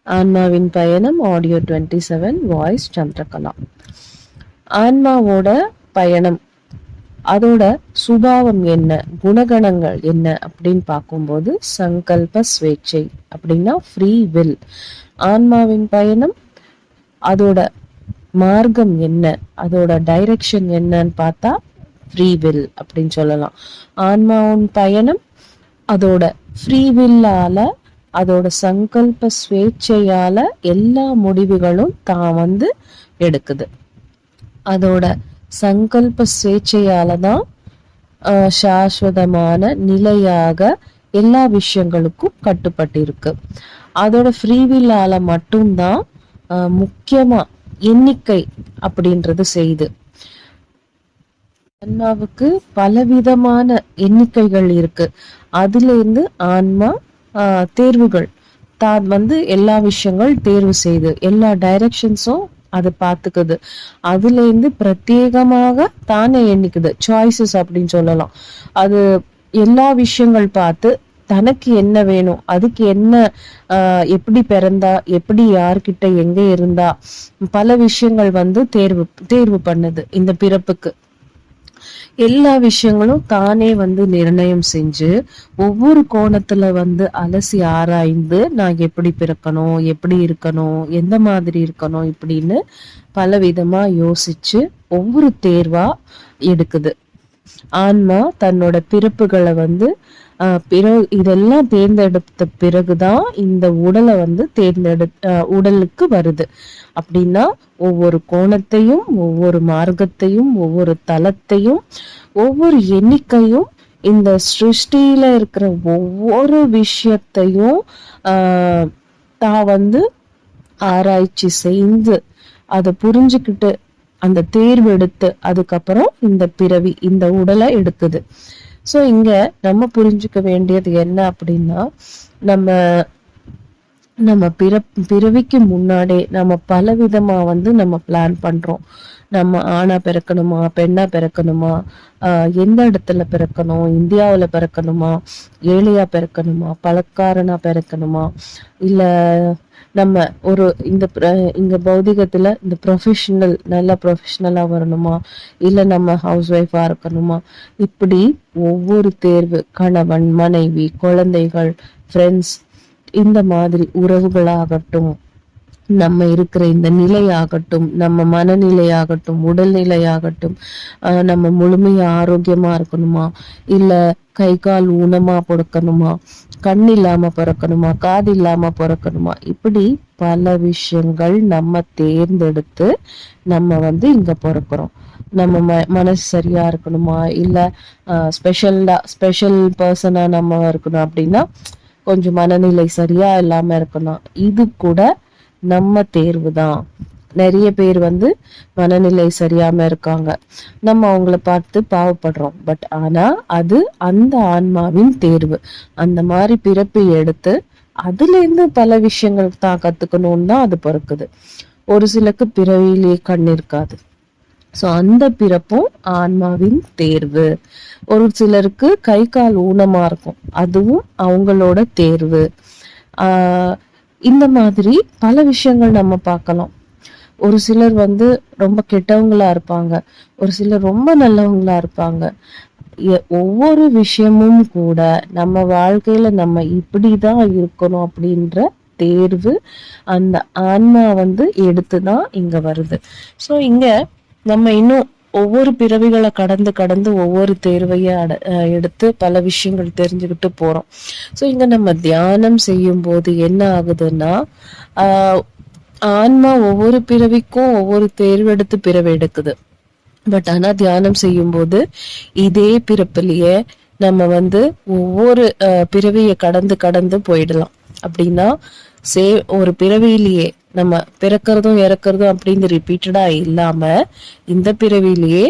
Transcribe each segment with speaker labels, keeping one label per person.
Speaker 1: ஆன்மாவின் பயணம் audio 27 voice Chandrakala. ஆன்மாவோட பயணம், அதோட சுபாவம் என்ன, குணகணங்கள் என்ன அப்படின்னு பார்க்கும்போது சங்கல்ப ஸ்வேச்சை அப்படின்னா ஃப்ரீ வில். ஆன்மாவின் பயணம், அதோட மார்க்கம் என்ன, அதோட டைரக்ஷன் என்னன்னு பார்த்தா ஃப்ரீ வில் அப்படின்னு சொல்லலாம். ஆன்மாவின் பயணம் அதோட ஃப்ரீ வில்லால, அதோட சங்கல்ப ஸ்வேச்சையால எல்லா முடிவுகளும் தான் எடுக்குது. அதோட சங்கல்ப ஸ்வேச்சையால தான் சாஸ்வதமான நிலையாக எல்லா விஷயங்களுக்கும் கட்டுப்பட்டிருக்கு. அதோட ஃப்ரீவில்லால மட்டும்தான் முக்கியமா எண்ணிக்கை அப்படின்றது செய்யுது. ஆன்மாவுக்கு பலவிதமான எண்ணிக்கைகள் இருக்கு. அதுல இருந்து ஆன்மா தேர்வுகள் தான் எல்லா விஷயங்கள் தேர்வு செய்து எல்லா டைரக்ஷன்ஸும் அது பார்த்துக்குது. அதுல இருந்து பிரத்யேகமாக தானே எண்ணிக்குது, சாய்ஸஸ் அப்படின்னு சொல்லலாம். அது எல்லா விஷயங்கள் பார்த்து தனக்கு என்ன வேணும், அதுக்கு என்ன எப்படி பிறந்தா, எப்படி யார்கிட்ட எங்க இருந்தா, பல விஷயங்கள் தேர்வு பண்ணுது. இந்த பிறப்புக்கு எல்லா விஷயங்களும் தானே நிர்ணயம் செஞ்சு ஒவ்வொரு கோணத்துல அலசி ஆராய்ந்து நான் எப்படி பிறக்கணும், எப்படி இருக்கணும், எந்த மாதிரி இருக்கணும் இப்படின்னு பல விதமா யோசிச்சு ஒவ்வொரு தேர்வா எடுக்குது. ஆன்மா தன்னோட பிறப்புகளை இதெல்லாம் தேர்ந்தெடுத்த பிறகுதான் இந்த உடலை உடலுக்கு வருது. அப்படின்னா ஒவ்வொரு கோணத்தையும், ஒவ்வொரு மார்க்கத்தையும், ஒவ்வொரு தளத்தையும், ஒவ்வொரு எண்ணிக்கையும், இந்த சிருஷ்டியில இருக்கிற ஒவ்வொரு விஷயத்தையும் தான் ஆராய்ச்சி செய்து அதை புரிஞ்சுக்கிட்டு அந்த தேர்வு எடுத்து அதுக்கப்புறம் இந்த பிறவி, இந்த உடலை எடுக்குது. ஸோ இங்க நம்ம புரிஞ்சுக்க வேண்டியது என்ன அப்படின்னா, நம்ம பிறவிக்கு முன்னாடி நம்ம பலவிதமா நம்ம பிளான் பண்றோம். நம்ம ஆணா பிறக்கணுமா, பெண்ணா பிறக்கணுமா, எந்த இடத்துல பிறக்கணும், இந்தியாவுல பிறக்கணுமா, ஏழையா பிறக்கணுமா, பணக்காரனா பிறக்கணுமா, இல்ல நம்ம இங்க பௌதிகத்துல இந்த ப்ரொஃபஷனல் நல்ல ப்ரொஃபஷனலா வரணுமா, இல்ல நம்ம ஹவுஸ் ஒய்ஃபா இருக்கணுமா, இப்படி ஒவ்வொரு தேர்வு, கணவன், மனைவி, குழந்தைகள், ஃப்ரெண்ட்ஸ், இந்த மாதிரி உறவுகளாகட்டும், நம்ம இருக்கிற இந்த நிலையாகட்டும், நம்ம மனநிலையாகட்டும், உடல்நிலையாகட்டும், நம்ம முழுமையா ஆரோக்கியமா இருக்கணுமா, இல்ல கை கால் ஊனமா பிறக்கணுமா, கண் இல்லாம பிறக்கணுமா, காது இல்லாம பிறக்கணுமா, இப்படி பல விஷயங்கள் நம்ம தேர்ந்தெடுத்து நம்ம இங்க பிறக்கிறோம். நம்ம மனசு சரியா இருக்கணுமா, இல்ல ஸ்பெஷல் பர்சனா நம்ம இருக்கணும் அப்படின்னா கொஞ்சம் மனநிலை சரியா இல்லாம இருக்கணும். இது கூட நம்ம தேர்வு தான். நிறைய பேர் மனநிலை சரியாம இருக்காங்க, நம்ம அவங்கள பார்த்து பாவப்படுறோம். பட் ஆனா அது அந்த ஆன்மாவின் தேர்வு. அந்த மாதிரி பிறப்பை எடுத்து அதுல இருந்து பல விஷயங்கள் தான் கத்துக்கணும்னு தான் அது பிறக்குது. ஒரு சிலருக்கு பிறவிலேயே கண் இருக்காது, ஸோ அந்த பிறப்பும் ஆன்மாவின் தேர்வு. ஒரு சிலருக்கு கை கால் ஊனமா இருக்கும், அதுவும் அவங்களோட தேர்வு. இந்த மாதிரி பல விஷயங்கள் நம்ம பார்க்கலாம். ஒரு சிலர் ரொம்ப கெட்டவங்களா இருப்பாங்க, ஒரு சிலர் ரொம்ப நல்லவங்களா இருப்பாங்க. ஒவ்வொரு விஷயமும் கூட நம்ம வாழ்க்கையில நம்ம இப்படிதான் இருக்கணும் அப்படின்ற தேர்வு அந்த ஆன்மா எடுத்துதான் இங்க வருது. ஸோ இங்க நம்ம இன்னும் ஒவ்வொரு பிறவிகளை கடந்து கடந்து ஒவ்வொரு தேர்வைய எடுத்து பல விஷயங்கள் தெரிஞ்சுக்கிட்டு போறோம். ஸோ இங்க நம்ம தியானம் செய்யும் போது என்ன ஆகுதுன்னா, ஆன்மா ஒவ்வொரு பிறவிக்கும் ஒவ்வொரு தேர்வெடுத்து பிறவி எடுக்குது. பட் ஆனா தியானம் செய்யும் போது இதே பிறப்பிலேயே நம்ம ஒவ்வொரு பிறவியை கடந்து கடந்து போயிடலாம். அப்படின்னா ஒரு பிறவியிலேயே நம்ம பிறக்கிறதும் இறக்கிறதும் அப்படின்னு ரிப்பீட்டடா இல்லாம இந்த பிறவிலேயே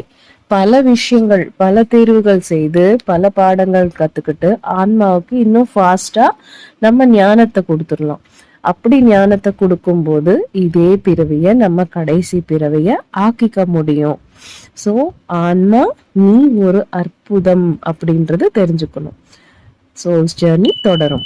Speaker 1: பல விஷயங்கள், பல தேர்வுகள் செய்து பல பாடங்கள் கத்துக்கிட்டு ஆன்மாவுக்கு இன்னும் ஃபாஸ்டா நம்ம ஞானத்தை கொடுத்துடலாம். அப்படி ஞானத்தை கொடுக்கும் போது இதே பிறவிய நம்ம கடைசி பிறவிய ஆக்கிக்க முடியும். சோ ஆன்மா நீ ஒரு அற்புதம் அப்படின்றது தெரிஞ்சுக்கணும். சோல்ஸ் ஜர்னி தொடரும்.